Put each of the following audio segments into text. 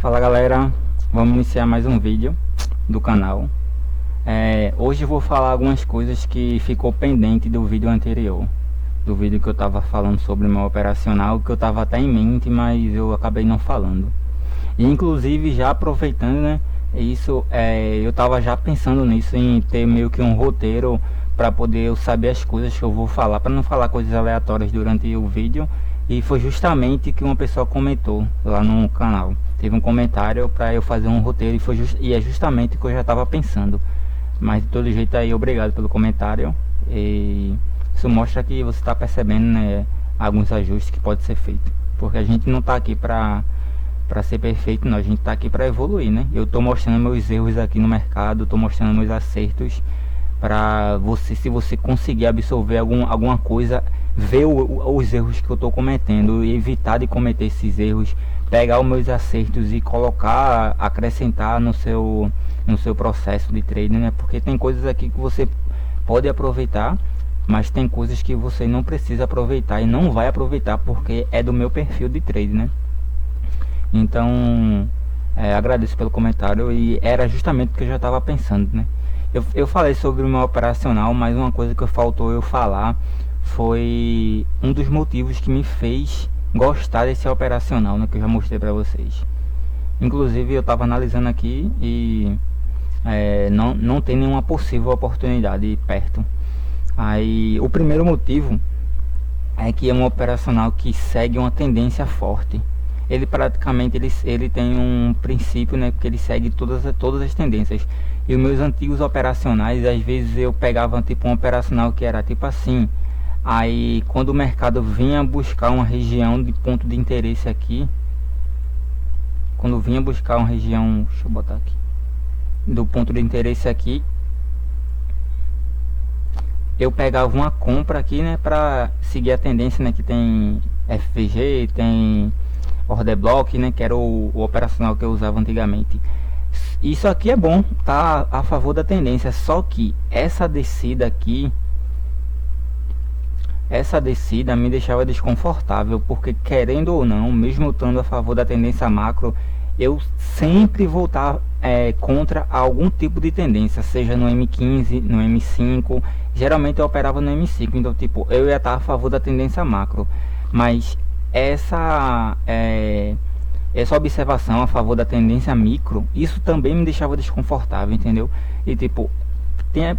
Fala galera, vamos iniciar mais um vídeo do canal. Hoje eu vou falar algumas coisas que ficou pendente do vídeo anterior, do vídeo que eu tava falando sobre o meu operacional, que eu tava até em mente, mas eu acabei não falando. E inclusive já aproveitando, né, eu tava já pensando nisso, em ter meio que um roteiro para poder eu saber as coisas que eu vou falar, para não falar coisas aleatórias durante o vídeo. E foi justamente que uma pessoa comentou lá no canal. Teve um comentário para eu fazer um roteiro e é justamente o que eu já estava pensando. Mas de todo jeito aí, obrigado pelo comentário. E isso mostra que você está percebendo, né, alguns ajustes que pode ser feito. Porque a gente não está aqui para ser perfeito, não. A gente está aqui para evoluir, né? Eu estou mostrando meus erros aqui no mercado, estou mostrando meus acertos para você, se você conseguir absorver alguma coisa, ver os erros que eu estou cometendo, evitar de cometer esses erros, pegar os meus acertos e colocar, acrescentar no seu processo de trading, né? Porque tem coisas aqui que você pode aproveitar, mas tem coisas que você não precisa aproveitar e não vai aproveitar porque é do meu perfil de trade, né? Então agradeço pelo comentário e era justamente o que eu já estava pensando, né? Eu falei sobre o meu operacional, mas uma coisa que faltou eu falar foi um dos motivos que me fez gostar desse operacional, né, que eu já mostrei para vocês. Inclusive eu estava analisando aqui e não tem nenhuma possível oportunidade perto. Aí o primeiro motivo é que é um operacional que segue uma tendência forte. Ele praticamente ele tem um princípio, né, que ele segue todas as tendências. E os meus antigos operacionais, às vezes eu pegava tipo um operacional que era tipo assim. Aí quando o mercado vinha buscar uma região de ponto de interesse aqui, quando vinha buscar uma região, deixa eu botar aqui, do ponto de interesse aqui, eu pegava uma compra aqui, né, para seguir a tendência, né, que tem FVG, tem order block, né, que era o operacional que eu usava antigamente. Isso aqui é bom, tá a favor da tendência, só que essa descida aqui, essa descida me deixava desconfortável, porque querendo ou não, mesmo estando a favor da tendência macro, eu sempre voltar contra algum tipo de tendência, seja no M15, no M5, geralmente eu operava no M5, então tipo, eu ia estar a favor da tendência macro, mas essa observação a favor da tendência micro, isso também me deixava desconfortável, entendeu? E tipo,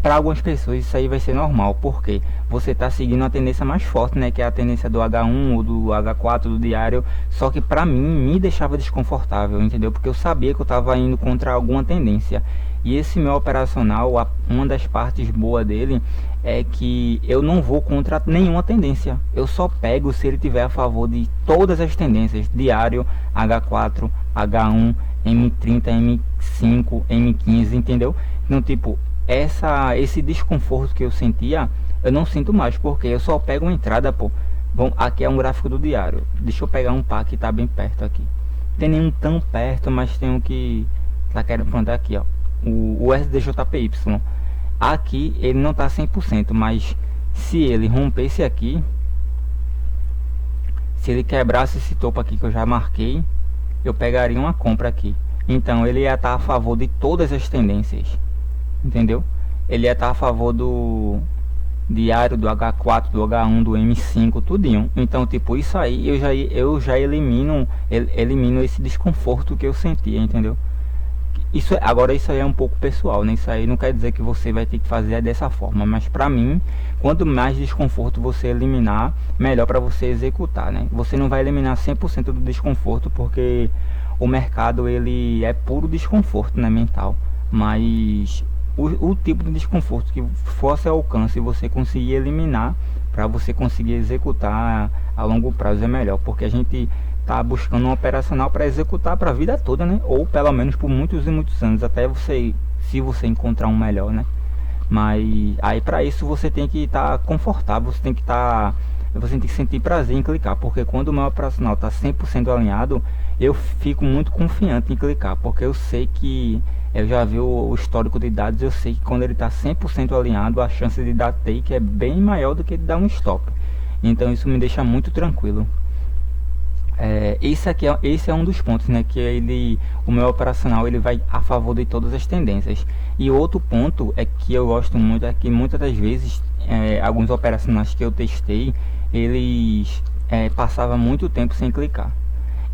para algumas pessoas isso aí vai ser normal, porque você está seguindo a tendência mais forte, né, que é a tendência do H1 ou do H4 do diário, só que para mim me deixava desconfortável, entendeu? Porque eu sabia que eu estava indo contra alguma tendência. E esse meu operacional, uma das partes boas dele é que eu não vou contra nenhuma tendência. Eu só pego se ele tiver a favor de todas as tendências, diário, H4, H1, M30, M5, M15, entendeu? Então tipo, esse desconforto que eu sentia, eu não sinto mais, porque eu só pego uma entrada, pô. Bom, aqui é um gráfico do diário. Deixa eu pegar um par que tá bem perto aqui. Não tem nenhum tão perto, mas tem um que tá querendo plantar aqui, ó. O SDJPY. Aqui ele não tá 100%, mas se ele rompesse aqui, se ele quebrasse esse topo aqui que eu já marquei, eu pegaria uma compra aqui. Então ele ia estar a favor de todas as tendências, entendeu? Ele ia estar a favor do diário, do H4, do H1, do M5, tudinho. Então tipo, isso aí eu já elimino esse desconforto que eu sentia, entendeu? Agora isso aí é um pouco pessoal, né? Isso aí não quer dizer que você vai ter que fazer dessa forma, mas para mim, quanto mais desconforto você eliminar, melhor para você executar, né? Você não vai eliminar 100% do desconforto, porque o mercado ele é puro desconforto, né, mental, mas o tipo de desconforto que for ao seu alcance e você conseguir eliminar para você conseguir executar a longo prazo é melhor, porque a gente tá buscando um operacional para executar para a vida toda, né? Ou pelo menos por muitos e muitos anos, até você, se você encontrar um melhor, né? Mas aí para isso você tem que estar confortável, você tem que sentir prazer em clicar, porque quando o meu operacional está 100% alinhado, eu fico muito confiante em clicar, porque eu sei que eu já vi o histórico de dados, eu sei que quando ele está 100% alinhado, a chance de dar take é bem maior do que de dar um stop. Então isso me deixa muito tranquilo. Esse é um dos pontos, né, que o meu operacional ele vai a favor de todas as tendências. E outro ponto é que eu gosto muito é que muitas das vezes alguns operacionais que eu testei, eles passavam muito tempo sem clicar.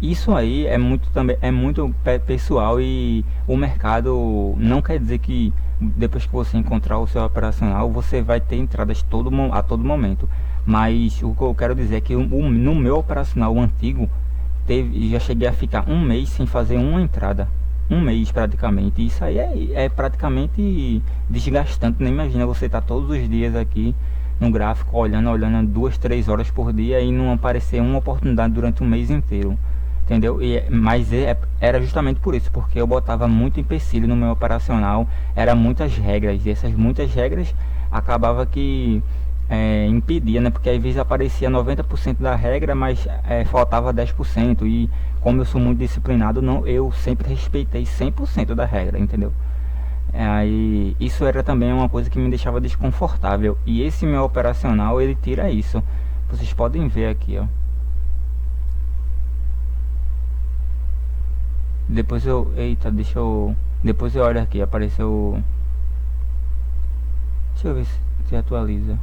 Isso aí é muito pessoal, e o mercado não quer dizer que depois que você encontrar o seu operacional você vai ter entradas a todo momento. Mas o que eu quero dizer é que no meu operacional antigo já cheguei a ficar um mês sem fazer uma entrada. Um mês praticamente. Isso aí é praticamente desgastante, né? Imagina você estar todos os dias aqui no gráfico olhando 2, 3 horas por dia e não aparecer uma oportunidade durante um mês inteiro. Entendeu? Era justamente por isso, porque eu botava muito empecilho no meu operacional, era muitas regras, e essas muitas regras acabava que impedia, né? Porque às vezes aparecia 90% da regra, mas faltava 10%, e como eu sou muito disciplinado, não, eu sempre respeitei 100% da regra, entendeu? Aí isso era também uma coisa que me deixava desconfortável, e esse meu operacional ele tira isso. Vocês podem ver aqui, ó. Eita, depois eu olho aqui, apareceu. Deixa eu ver se atualiza.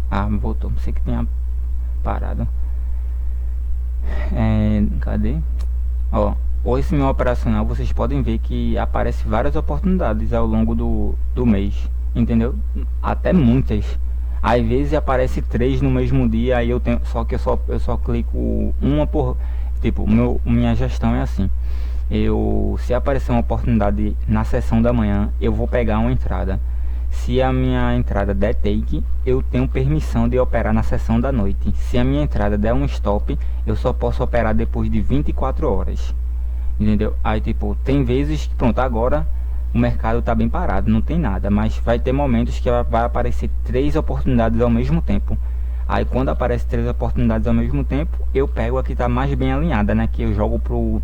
Ah, voltou, não sei que tenha parado. Cadê? Ó, esse meu operacional, vocês podem ver que aparece várias oportunidades ao longo do mês, entendeu? Até muitas. Às vezes aparece 3 no mesmo dia, aí só que eu só clico uma por. Tipo, minha gestão é assim. Se aparecer uma oportunidade na sessão da manhã, eu vou pegar uma entrada. Se a minha entrada der take, eu tenho permissão de operar na sessão da noite. Se a minha entrada der um stop, eu só posso operar depois de 24 horas. Entendeu? Aí tipo, tem vezes que pronto, agora o mercado está bem parado, não tem nada, mas vai ter momentos que vai aparecer 3 oportunidades ao mesmo tempo. Aí quando aparece 3 oportunidades ao mesmo tempo, eu pego a que está mais bem alinhada, né? Que eu jogo pro.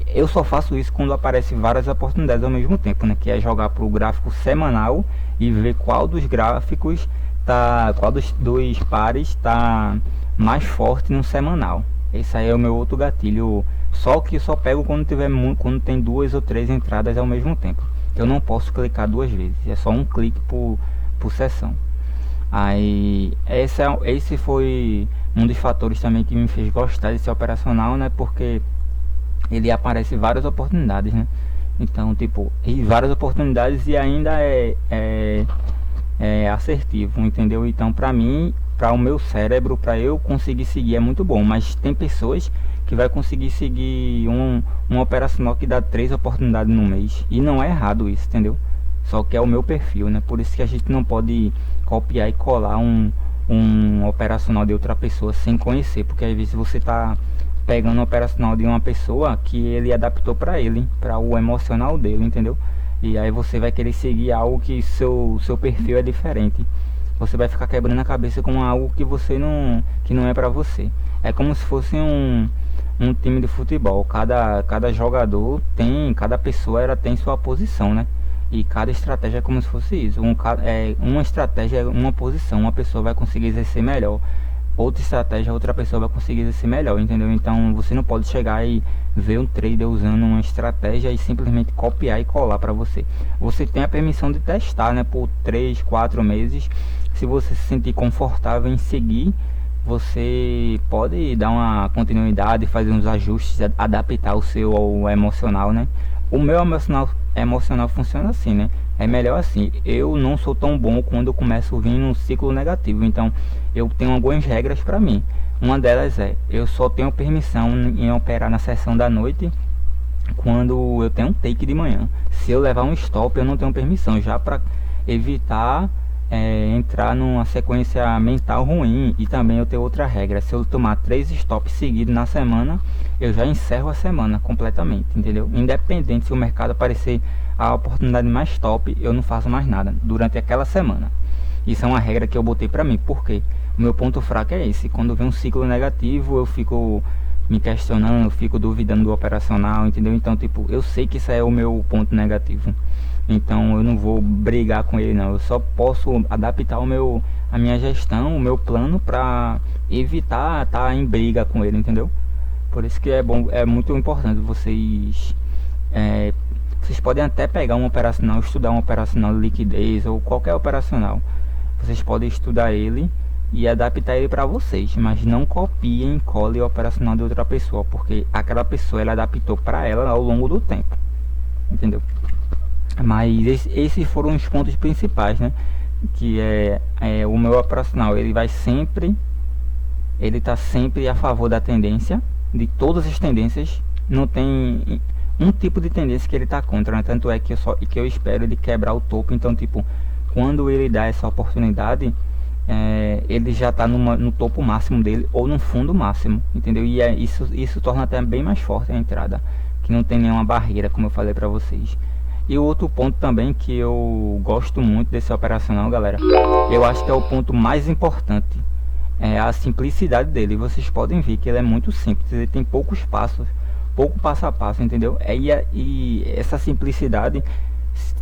Eu só faço isso quando aparece várias oportunidades ao mesmo tempo, né? Que é jogar pro gráfico semanal e ver qual dos gráficos qual dos pares tá mais forte no semanal. Esse aí é o meu outro gatilho. Só que só pego quando tem 2 ou 3 entradas ao mesmo tempo. Eu não posso clicar 2 vezes. É só um clique por sessão. Aí esse foi um dos fatores também que me fez gostar desse operacional, né? Porque ele aparece várias oportunidades, né? Então, tipo, e várias oportunidades e ainda é assertivo, entendeu? Então, pra mim, para o meu cérebro, para eu conseguir seguir é muito bom. Mas tem pessoas que vai conseguir seguir um operacional que dá 3 oportunidades no mês. E não é errado isso, entendeu? Só que é o meu perfil, né? Por isso que a gente não pode copiar e colar um operacional de outra pessoa sem conhecer. Porque às vezes você tá pegando o operacional de uma pessoa que ele adaptou para ele, para o emocional dele, entendeu? E aí você vai querer seguir algo que seu perfil é diferente. Você vai ficar quebrando a cabeça com algo que não é para você. É como se fosse um time de futebol. Cada jogador cada pessoa tem sua posição, né? E cada estratégia é como se fosse isso. Uma estratégia é uma posição, uma pessoa vai conseguir exercer melhor. Outra estratégia, outra pessoa vai conseguir exercer melhor, entendeu? Então você não pode chegar e ver um trader usando uma estratégia e simplesmente copiar e colar para você. Você tem a permissão de testar, né? Por 3, 4 meses. Se você se sentir confortável em seguir, você pode dar uma continuidade, fazer uns ajustes, adaptar o seu ao emocional, né? O meu emocional funciona assim, né? É melhor assim. Eu não sou tão bom quando eu começo a vir num ciclo negativo. Então, eu tenho algumas regras para mim. Uma delas eu só tenho permissão em operar na sessão da noite quando eu tenho um take de manhã. Se eu levar um stop, eu não tenho permissão, já para evitar entrar numa sequência mental ruim. E também eu tenho outra regra: se eu tomar 3 stops seguidos na semana, eu já encerro a semana completamente, entendeu? Independente se o mercado aparecer a oportunidade mais top, eu não faço mais nada durante aquela semana. Isso é uma regra que eu botei pra mim, porque o meu ponto fraco é esse. Quando vem um ciclo negativo, eu fico me questionando, eu fico duvidando do operacional, entendeu? Então, tipo, eu sei que isso é o meu ponto negativo. Então, eu não vou brigar com ele, não. Eu só posso adaptar a minha gestão, o meu plano pra evitar estar em briga com ele, entendeu? Por isso que é bom, é muito importante vocês podem até pegar um operacional, estudar um operacional de liquidez ou qualquer operacional. Vocês podem estudar ele e adaptar ele para vocês, mas não copiem e colhem o operacional de outra pessoa, porque aquela pessoa ela adaptou para ela ao longo do tempo, entendeu? Mas esses foram os pontos principais, né? Que é o meu operacional, ele tá sempre a favor da tendência, de todas as tendências. Não tem um tipo de tendência que ele tá contra, né? Tanto é que eu espero ele quebrar o topo. Então, tipo, quando ele dá essa oportunidade, ele já tá no topo máximo dele ou no fundo máximo, entendeu? E isso torna até bem mais forte a entrada, que não tem nenhuma barreira, como eu falei para vocês. E o outro ponto também que eu gosto muito desse operacional, galera, eu acho que é o ponto mais importante, é a simplicidade dele. Vocês podem ver que ele é muito simples, ele tem poucos passos, pouco passo a passo, entendeu? E essa simplicidade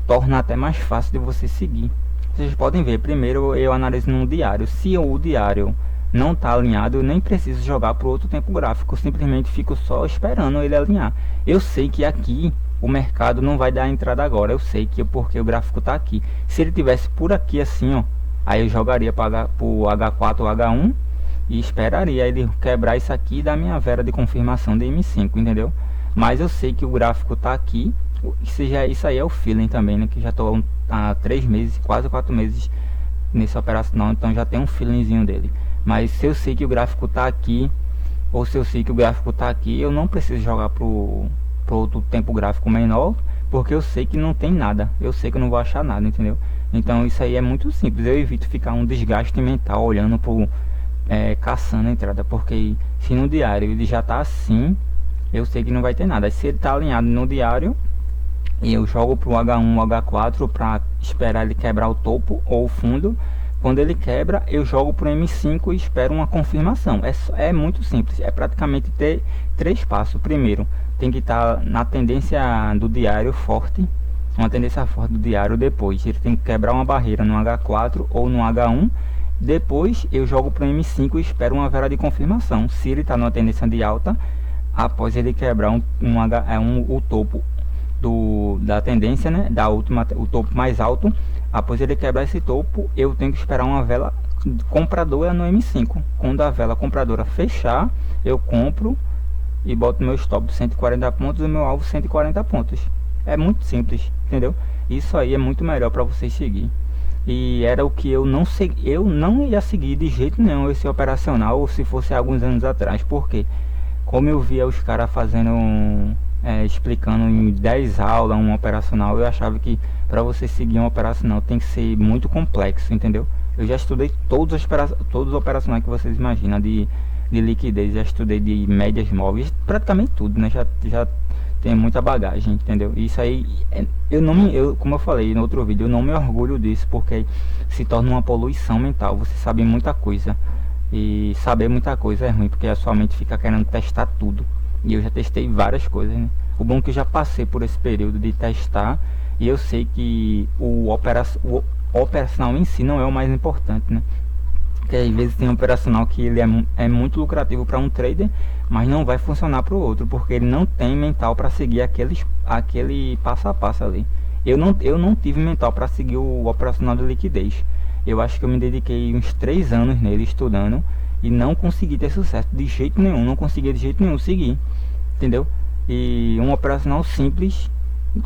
torna até mais fácil de você seguir. Vocês podem ver, primeiro eu analiso no diário. Se o diário não está alinhado, eu nem preciso jogar para outro tempo gráfico, simplesmente fico só esperando ele alinhar. Eu sei que aqui o mercado não vai dar a entrada agora, eu sei que porque o gráfico está aqui. Se ele tivesse por aqui assim, ó, aí eu jogaria para o H4 ou H1 e esperaria ele quebrar isso aqui e dar minha vela de confirmação de M5, entendeu? Mas eu sei que o gráfico está aqui. Isso aí é o feeling também, né? Que já estou há 3 meses, quase 4 meses nesse operacional, então já tem um feelingzinho dele. Mas se eu sei que o gráfico está aqui, ou se eu sei que o gráfico está aqui, eu não preciso jogar pro outro tempo gráfico menor, porque eu sei que não tem nada, eu sei que eu não vou achar nada, entendeu? Então isso aí é muito simples. Eu evito ficar um desgaste mental olhando caçando a entrada, porque se no diário ele já está assim, eu sei que não vai ter nada. Se ele está alinhado no diário, eu jogo pro H1 ou H4 para esperar ele quebrar o topo ou o fundo. Quando ele quebra, eu jogo pro M5 e espero uma confirmação. É muito simples, é praticamente ter 3 passos. Primeiro, tem que estar na tendência do diário forte, uma tendência forte do diário. Depois, ele tem que quebrar uma barreira no H4 ou no H1. Depois, eu jogo pro M5 e espero uma vela de confirmação. Se ele está numa tendência de alta, após ele quebrar o topo da tendência, né, o topo mais alto, após ele quebrar esse topo, eu tenho que esperar uma vela compradora no M5. Quando a vela compradora fechar, eu compro e boto meu stop 140 pontos e meu alvo 140 pontos. É muito simples, entendeu? Isso aí é muito melhor para vocês seguir. E era o que eu não ia seguir de jeito nenhum esse operacional, ou se fosse alguns anos atrás, porque como eu via os caras fazendo explicando em 10 aulas um operacional, eu achava que para você seguir um operacional tem que ser muito complexo, entendeu? Eu já estudei todos os operacionais que vocês imaginam de liquidez, já estudei de médias móveis, praticamente tudo, né? Já tenho muita bagagem, entendeu? Isso aí, como eu falei no outro vídeo, eu não me orgulho disso, porque se torna uma poluição mental. Você sabe muita coisa, e saber muita coisa é ruim, porque a sua mente fica querendo testar tudo. E eu já testei várias coisas, né? O bom é que eu já passei por esse período de testar, e eu sei que o operacional em si não é o mais importante, né? Porque às vezes tem um operacional que ele é muito lucrativo para um trader, mas não vai funcionar para o outro, porque ele não tem mental para seguir aquele passo a passo ali. Eu não tive mental para seguir o operacional de liquidez. Eu acho que eu me dediquei uns 3 anos nele estudando e não consegui ter sucesso de jeito nenhum, não consegui de jeito nenhum seguir, entendeu? E um operacional simples,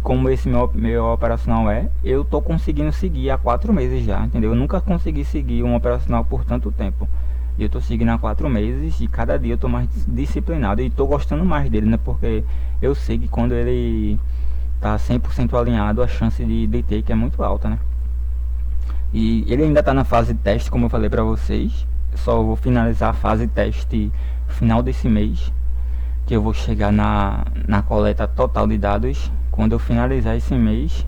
como esse meu operacional eu tô conseguindo seguir há 4 meses já, entendeu? Eu nunca consegui seguir um operacional por tanto tempo. E eu tô seguindo há 4 meses e cada dia eu tô mais disciplinado e tô gostando mais dele, né? Porque eu sei que quando ele tá 100% alinhado, a chance de take é muito alta, né? E ele ainda tá na fase de teste, como eu falei pra vocês. Só vou finalizar a fase de teste final desse mês, que eu vou chegar na coleta total de dados. Quando eu finalizar esse mês,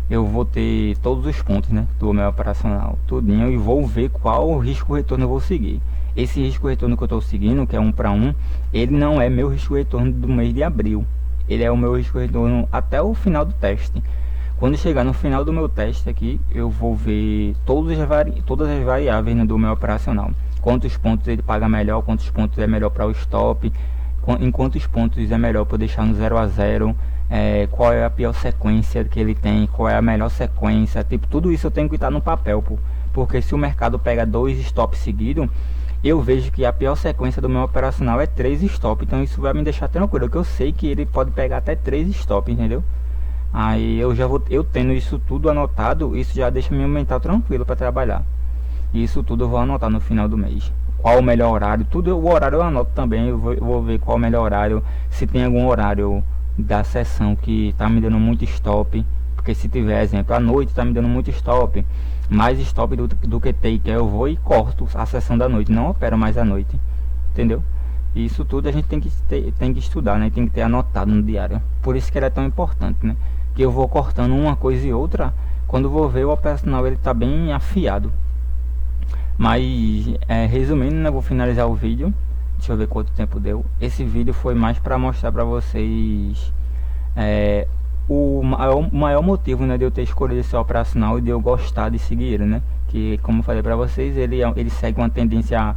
eu vou ter todos os pontos, né, do meu operacional, tudinho, e vou ver qual risco retorno eu vou seguir. Esse risco retorno que eu estou seguindo, que é 1 para 1, ele não é meu risco retorno do mês de abril. Ele é o meu risco retorno até o final do teste. Quando chegar no final do meu teste aqui, eu vou ver todas as variáveis, né, do meu operacional. Quantos pontos ele paga melhor, quantos pontos é melhor para o stop, em quantos pontos é melhor para deixar no 0 a 0, qual é a pior sequência que ele tem, qual é a melhor sequência, tipo, tudo isso eu tenho que estar no papel, pô. Porque se o mercado pega 2 stops seguidos, eu vejo que a pior sequência do meu operacional é 3 stop, então isso vai me deixar tranquilo, que eu sei que ele pode pegar até 3 stop, entendeu? Aí eu tendo isso tudo anotado, isso já deixa meu mental tranquilo para trabalhar. Isso tudo eu vou anotar no final do mês. Qual o melhor horário, tudo o horário eu anoto também, eu vou ver qual o melhor horário, se tem algum horário da sessão que tá me dando muito stop, porque se tiver, exemplo, à noite tá me dando muito stop, mais stop do que take, eu vou e corto a sessão da noite, não opero mais à noite, entendeu? Isso tudo a gente tem que estudar, né? Tem que ter anotado no diário. Por isso que ele é tão importante, né? Que eu vou cortando uma coisa e outra, quando vou ver o operacional ele tá bem afiado. Mas resumindo, né, vou finalizar o vídeo. Deixa eu ver quanto tempo deu. Esse vídeo foi mais para mostrar para vocês o maior motivo, né, de eu ter escolhido esse operacional e de eu gostar de seguir ele, né? Que, como eu falei para vocês, ele segue uma tendência,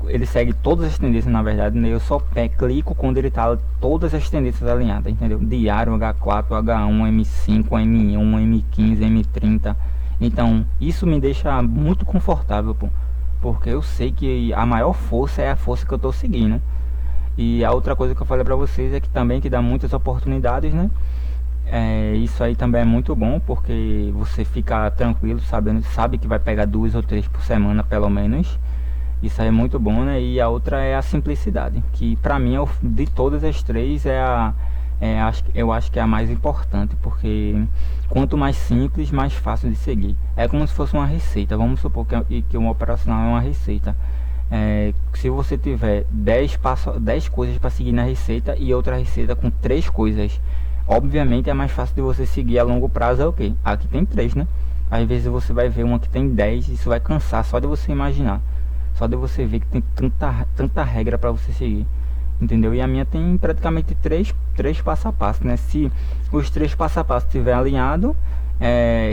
ele segue todas as tendências, na verdade, né? Eu só clico quando ele tá todas as tendências alinhadas, entendeu? Diário, H4, H1, M5, M1, M15, M30. Então isso me deixa muito confortável, pô, porque eu sei que a maior força é a força que eu tô seguindo. E a outra coisa que eu falei pra vocês é que também que dá muitas oportunidades, né? Isso aí também é muito bom, porque você fica tranquilo, sabe que vai pegar 2 ou 3 por semana pelo menos. Isso aí é muito bom, né? E a outra é a simplicidade, que pra mim de todas as três eu acho que é a mais importante, porque quanto mais simples, mais fácil de seguir. É como se fosse uma receita. Vamos supor que um operacional é uma receita. Se você tiver 10 coisas para seguir na receita e outra receita com 3 coisas, obviamente é mais fácil de você seguir a longo prazo. É o que? Aqui tem 3, né? Às vezes você vai ver uma que tem 10, isso vai cansar só de você imaginar, só de você ver que tem tanta regra para você seguir, entendeu? E a minha tem praticamente três passo a passo, né? Se os 3 passo a passo estiver alinhado,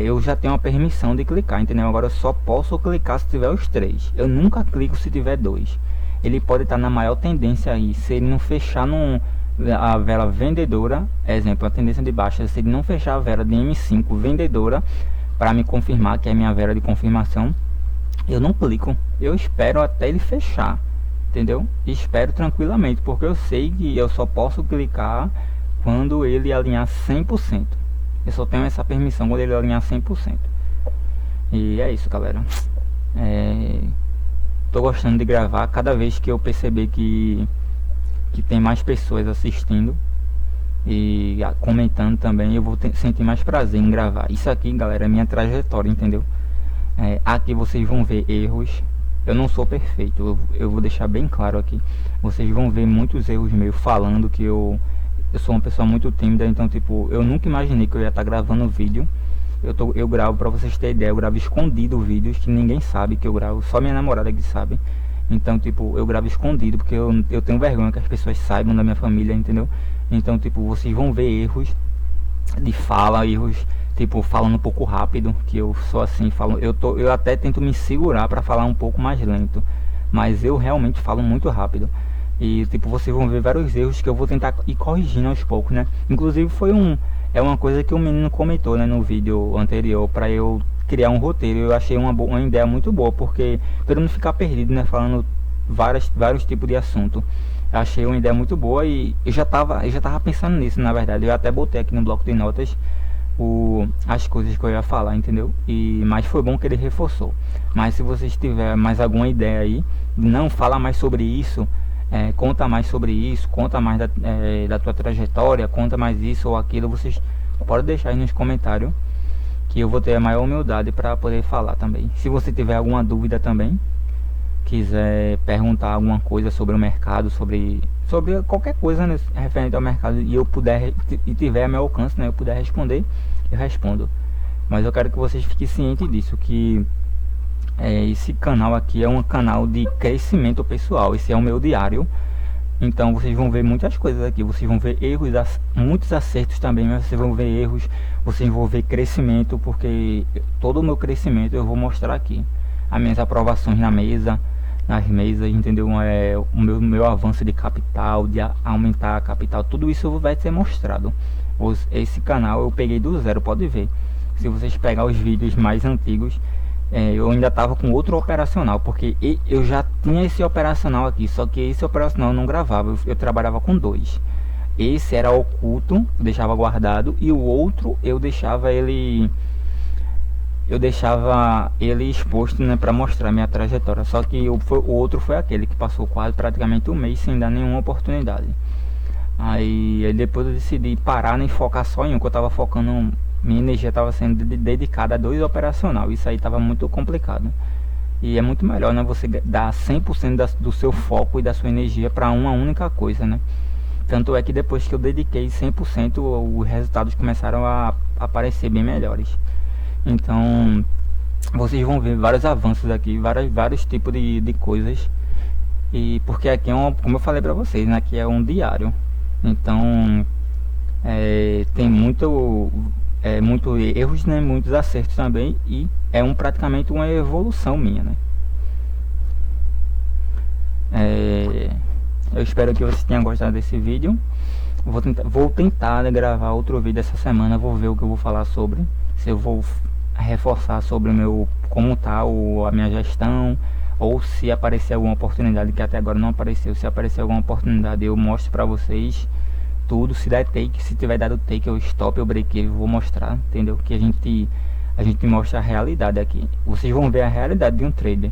eu já tenho a permissão de clicar, entendeu? Agora eu só posso clicar se tiver os 3. Eu nunca clico se tiver 2. Ele pode estar na maior tendência aí, se ele não fechar a vela vendedora, exemplo, a tendência de baixa, se ele não fechar a vela de M5 vendedora para me confirmar que é minha vela de confirmação, eu não clico, eu espero até ele fechar, entendeu? Espero tranquilamente, porque eu sei que eu só posso clicar quando ele alinhar 100%. Eu só tenho essa permissão quando ele alinhar 100%. E é isso, galera. Tô gostando de gravar. Cada vez que eu perceber que tem mais pessoas assistindo e comentando também, eu vou sentir mais prazer em gravar. Isso aqui, galera, é minha trajetória, entendeu? Aqui vocês vão ver erros. Eu não sou perfeito, eu vou deixar bem claro aqui. Vocês vão ver muitos erros meus falando que eu sou uma pessoa muito tímida, então tipo, eu nunca imaginei que eu ia estar gravando vídeo. Eu gravo, pra vocês terem ideia, eu gravo escondido vídeos que ninguém sabe que eu gravo, só minha namorada que sabe. Então tipo, eu gravo escondido porque eu tenho vergonha que as pessoas saibam da minha família, entendeu? Então tipo, vocês vão ver erros de fala, erros tipo falando um pouco rápido, que eu sou assim, eu até tento me segurar para falar um pouco mais lento, mas eu realmente falo muito rápido. E tipo, vocês vão ver vários erros que eu vou tentar ir corrigindo aos poucos, né? Inclusive é uma coisa que o menino comentou, né, no vídeo anterior, para eu criar um roteiro. Eu achei uma ideia muito boa, porque para não ficar perdido, né, falando vários tipos de assunto. Eu achei uma ideia muito boa e eu já tava pensando nisso, na verdade. Eu até botei aqui no bloco de notas as coisas que eu ia falar, entendeu? Mas foi bom que ele reforçou. Mas se vocês tiverem mais alguma ideia aí, não fala mais sobre isso, conta mais sobre isso, conta mais da tua trajetória, conta mais isso ou aquilo, vocês podem deixar aí nos comentários, que eu vou ter a maior humildade para poder falar também. Se você tiver alguma dúvida também, quiser perguntar alguma coisa sobre o mercado, sobre qualquer coisa, né, referente ao mercado, e eu puder e tiver a meu alcance, né, eu puder responder, eu respondo. Mas eu quero que vocês fiquem cientes disso, que esse canal aqui é um canal de crescimento pessoal. Esse é o meu diário. Então vocês vão ver muitas coisas aqui. Vocês vão ver erros, muitos acertos também, mas vocês vão ver erros, vocês vão ver crescimento, porque todo o meu crescimento eu vou mostrar aqui. As minhas aprovações na mesa, nas mesas, entendeu? O meu avanço de capital, de aumentar a capital, tudo isso vai ser mostrado. Esse canal eu peguei do zero, pode ver. Se vocês pegar os vídeos mais antigos, eu ainda estava com outro operacional, porque eu já tinha esse operacional aqui, só que esse operacional eu não gravava, eu trabalhava com dois. Esse era oculto, deixava guardado, e o outro eu deixava ele exposto, né, para mostrar minha trajetória. Só que o outro foi aquele que passou quase praticamente um mês sem dar nenhuma oportunidade. Aí depois eu decidi parar, nem focar só em um, que eu estava focando, minha energia estava sendo dedicada a dois operacional. Isso aí estava muito complicado. E é muito melhor, né, você dar 100% do seu foco e da sua energia para uma única coisa, né? Tanto é que depois que eu dediquei 100%, os resultados começaram a aparecer bem melhores. Então, vocês vão ver vários avanços aqui, vários tipos de coisas. E porque aqui como eu falei pra vocês, né, aqui é um diário. Então, tem muito erros, né, muitos acertos também. E é praticamente uma evolução minha, né? Eu espero que vocês tenham gostado desse vídeo. Vou tentar, né, gravar outro vídeo essa semana. Vou ver o que eu vou falar sobre. Se eu vou reforçar sobre como tá a minha gestão, ou se aparecer alguma oportunidade que até agora não apareceu. Se aparecer alguma oportunidade, eu mostro pra vocês tudo. Se der take, se tiver dado take, eu stop, eu break, eu vou mostrar, entendeu? Que a gente mostra a realidade aqui. Vocês vão ver a realidade de um trader.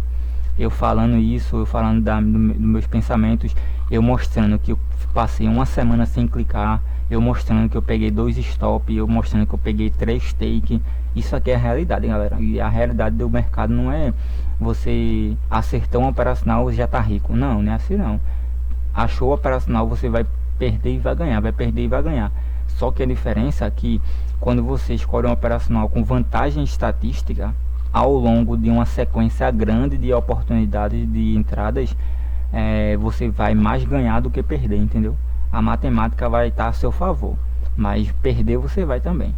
Eu falando isso, eu falando dos meus pensamentos, eu mostrando que eu passei uma semana sem clicar, eu mostrando que eu peguei 2 stop, eu mostrando que eu peguei 3 take. Isso aqui é a realidade, galera. E a realidade do mercado não é você acertar um operacional e já tá rico. Não, não é assim não. Achou o operacional, você vai perder e vai ganhar, vai perder e vai ganhar. Só que a diferença é que quando você escolhe um operacional com vantagem estatística, ao longo de uma sequência grande de oportunidades de entradas, você vai mais ganhar do que perder, entendeu? A matemática vai estar a seu favor, mas perder você vai também.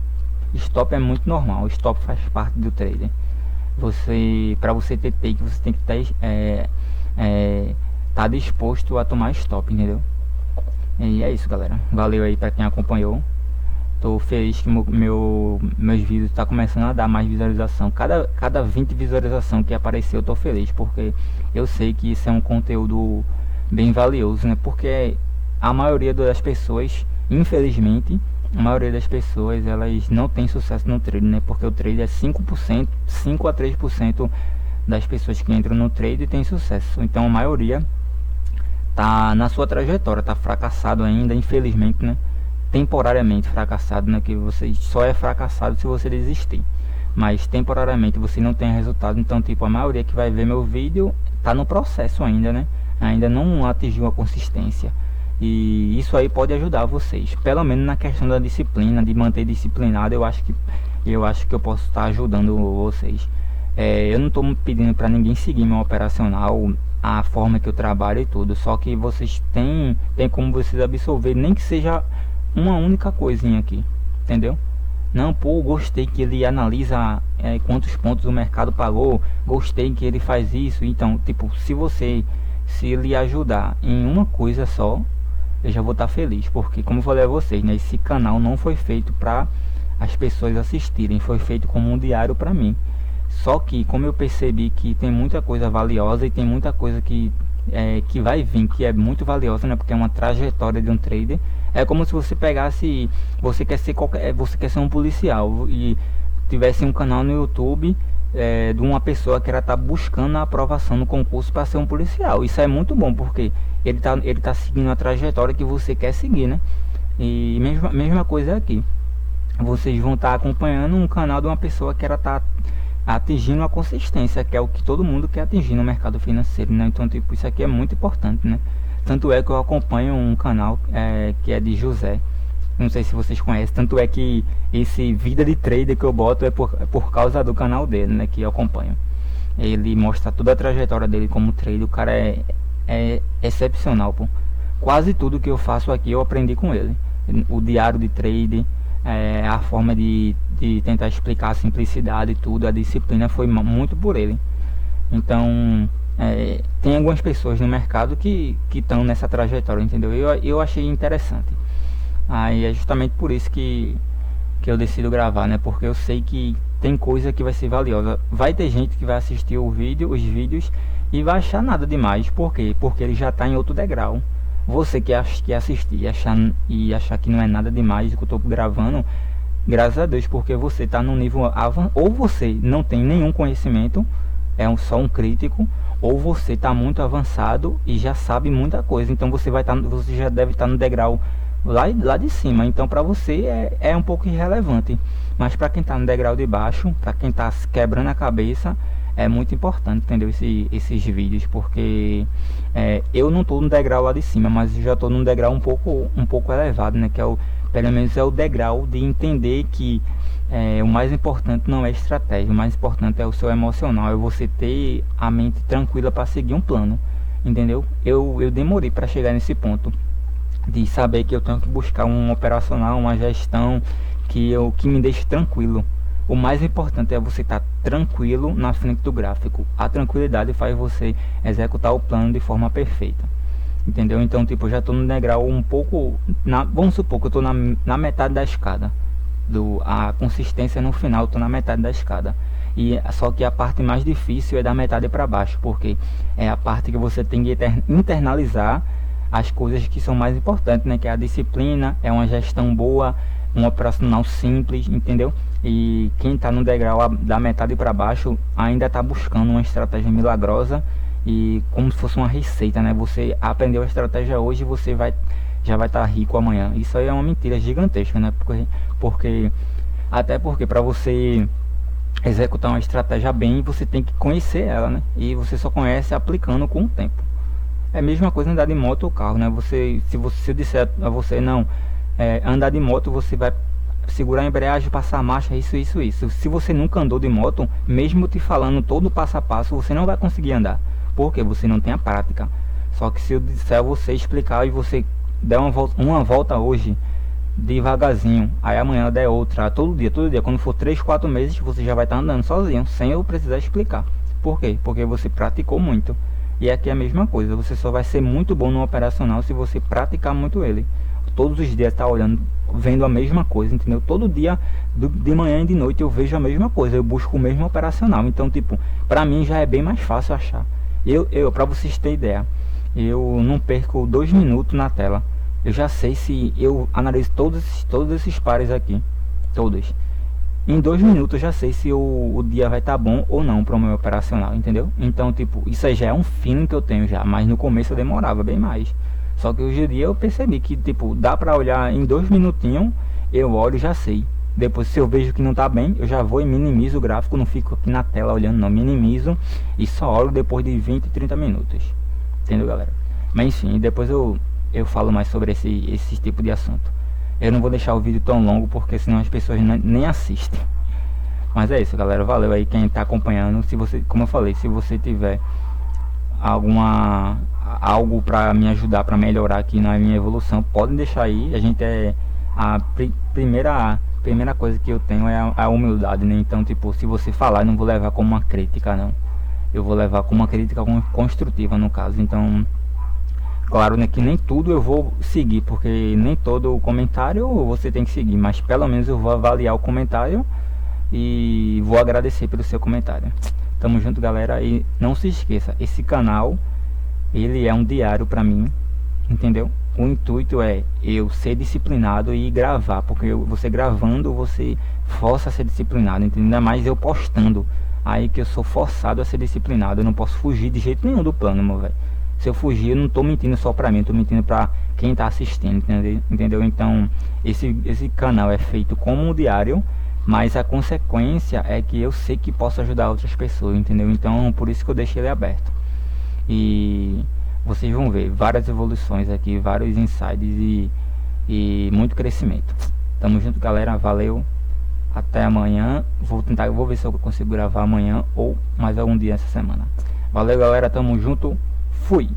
Stop é muito normal, stop faz parte do trader. Para você ter take, você tem que estar disposto a tomar stop, entendeu? E é isso, galera. Valeu aí para quem acompanhou. Tô feliz que meus vídeos tá começando a dar mais visualização. Cada 20 visualização que apareceu, eu tô feliz, porque eu sei que isso é um conteúdo bem valioso, né? Porque a maioria das pessoas, infelizmente, a maioria das pessoas, elas não tem sucesso no trade, né? Porque o trade é 5%, 5 a 3% das pessoas que entram no trade tem sucesso. Então a maioria tá na sua trajetória, tá fracassado ainda, infelizmente, né? Temporariamente fracassado, né? Que você só é fracassado se você desistir, mas temporariamente você não tem resultado. Então, tipo, a maioria que vai ver meu vídeo tá no processo ainda, né? Ainda não atingiu a consistência. E isso aí pode ajudar vocês, pelo menos na questão da disciplina, de manter disciplinado. Eu acho que eu posso estar ajudando vocês. Eu não estou pedindo para ninguém seguir meu operacional, a forma que eu trabalho e tudo. Só que vocês têm como vocês absorver, nem que seja uma única coisinha aqui, entendeu? Não, pô, gostei que ele analisa quantos pontos o mercado pagou, gostei que ele faz isso. Então, tipo, se ele ajudar em uma coisa só, eu já vou estar feliz, porque como eu falei a vocês, né, esse canal não foi feito para as pessoas assistirem, foi feito como um diário para mim. Só que como eu percebi que tem muita coisa valiosa e tem muita coisa que vai vir, que é muito valiosa, né, porque é uma trajetória de um trader. É como se você pegasse, você quer ser um policial e tivesse um canal no YouTube de uma pessoa que ela tá buscando a aprovação no concurso para ser um policial. Isso é muito bom, porque ele tá seguindo a trajetória que você quer seguir, né? E mesma coisa aqui. Vocês vão estar acompanhando um canal de uma pessoa que ela tá atingindo a consistência, que é o que todo mundo quer atingir no mercado financeiro, né? Então, tipo, isso aqui é muito importante, né? Tanto é que eu acompanho um canal que é de José, não sei se vocês conhecem. Tanto é que esse vida de trader que eu boto é por causa do canal dele, né, que eu acompanho. Ele mostra toda a trajetória dele como trader. O cara é excepcional, pô. Quase tudo que eu faço aqui eu aprendi com ele. O diário de trader, a forma de tentar explicar a simplicidade e tudo, a disciplina foi muito por ele. Então, tem algumas pessoas no mercado que estão nessa trajetória, entendeu? Eu achei interessante. Aí é justamente por isso que eu decido gravar, né? Porque eu sei que tem coisa que vai ser valiosa. Vai ter gente que vai assistir os vídeos e vai achar nada demais. Por quê? Porque ele já está em outro degrau. Você que assistir e achar que não é nada demais do que eu estou gravando, graças a Deus, porque você está num nível avançado. Ou você não tem nenhum conhecimento, só um crítico, ou você está muito avançado e já sabe muita coisa. Então você já deve estar no degrau lá de cima. Então para você é um pouco irrelevante, mas para quem está no degrau de baixo, para quem está quebrando a cabeça, é muito importante, entendeu? Esses vídeos, porque eu não estou no degrau lá de cima, mas eu já estou num degrau um pouco elevado, né? Que pelo menos é o degrau de entender que o mais importante não é estratégia, o mais importante é o seu emocional, é você ter a mente tranquila para seguir um plano, entendeu? Eu demorei para chegar nesse ponto de saber que eu tenho que buscar um operacional, uma gestão que me deixe tranquilo. O mais importante é você estar tranquilo na frente do gráfico. A tranquilidade faz você executar o plano de forma perfeita, entendeu? Então, tipo, eu já estou no degrau um pouco, vamos supor que eu estou na metade da escada, a consistência no final, estou na metade da escada. Só que a parte mais difícil é da metade para baixo, porque é a parte que você tem que internalizar as coisas que são mais importantes, né? Que é a disciplina, é uma gestão boa, um operacional simples, entendeu? E quem está no degrau da metade para baixo ainda está buscando uma estratégia milagrosa e como se fosse uma receita, né? Você aprendeu a estratégia hoje, você já vai estar rico amanhã. Isso aí é uma mentira gigantesca, né? Até porque para você executar uma estratégia bem, você tem que conhecer ela, né? E você só conhece aplicando com o tempo. É a mesma coisa andar de moto ou carro, né? Se eu disser a você, não, andar de moto, você vai segurar a embreagem, passar a marcha, isso. Se você nunca andou de moto, mesmo te falando todo o passo a passo, você não vai conseguir andar. Porque você não tem a prática. Só que se eu disser a você explicar e você der uma volta hoje, devagarzinho, aí amanhã der outra, todo dia, quando for 3, 4 meses, você já vai estar andando sozinho, sem eu precisar explicar. Por quê? Porque você praticou muito. E aqui é a mesma coisa, você só vai ser muito bom no operacional se você praticar muito ele. Todos os dias tá olhando, vendo a mesma coisa, entendeu? Todo dia, de manhã e de noite eu vejo a mesma coisa, eu busco o mesmo operacional. Então, tipo, pra mim já é bem mais fácil achar. Pra vocês terem ideia, eu não perco 2 minutos na tela. Eu já sei se eu analiso todos esses pares aqui, todos. Em 2 minutos eu já sei se o dia vai estar bom ou não para o meu operacional, entendeu? Então, tipo, isso aí já é um feeling que eu tenho já, mas no começo eu demorava bem mais. Só que hoje em dia eu percebi que, tipo, dá para olhar em 2 minutinhos, eu olho e já sei. Depois, se eu vejo que não tá bem, eu já vou e minimizo o gráfico, não fico aqui na tela olhando, não, minimizo e só olho depois de 20, 30 minutos. Entendeu, galera? Mas enfim, depois eu falo mais sobre esse tipo de assunto. Eu não vou deixar o vídeo tão longo porque senão as pessoas nem assistem. Mas é isso, galera. Valeu aí quem tá acompanhando. Se você, como eu falei, se você tiver algo para me ajudar, para melhorar aqui na minha evolução, pode deixar aí. A gente a primeira coisa que eu tenho é a humildade, né? Então, tipo, se você falar, eu não vou levar como uma crítica, não. Eu vou levar como uma crítica construtiva, no caso. Então, claro, né, que nem tudo eu vou seguir, porque nem todo comentário você tem que seguir, mas pelo menos eu vou avaliar o comentário e vou agradecer pelo seu comentário. Tamo junto, galera, e não se esqueça, esse canal, ele é um diário pra mim, entendeu? O intuito é eu ser disciplinado e gravar, porque você gravando, você força a ser disciplinado, entendeu? Ainda mais eu postando, aí que eu sou forçado a ser disciplinado, eu não posso fugir de jeito nenhum do plano, meu velho. Se eu fugir, eu não tô mentindo só pra mim, tô mentindo pra quem tá assistindo, entendeu? Então, esse canal é feito como um diário, mas a consequência é que eu sei que posso ajudar outras pessoas, entendeu? Então, por isso que eu deixei ele aberto. E vocês vão ver várias evoluções aqui, vários insights e muito crescimento. Tamo junto, galera, valeu. Até amanhã. Vou ver se eu consigo gravar amanhã ou mais algum dia essa semana. Valeu, galera, tamo junto. Fui!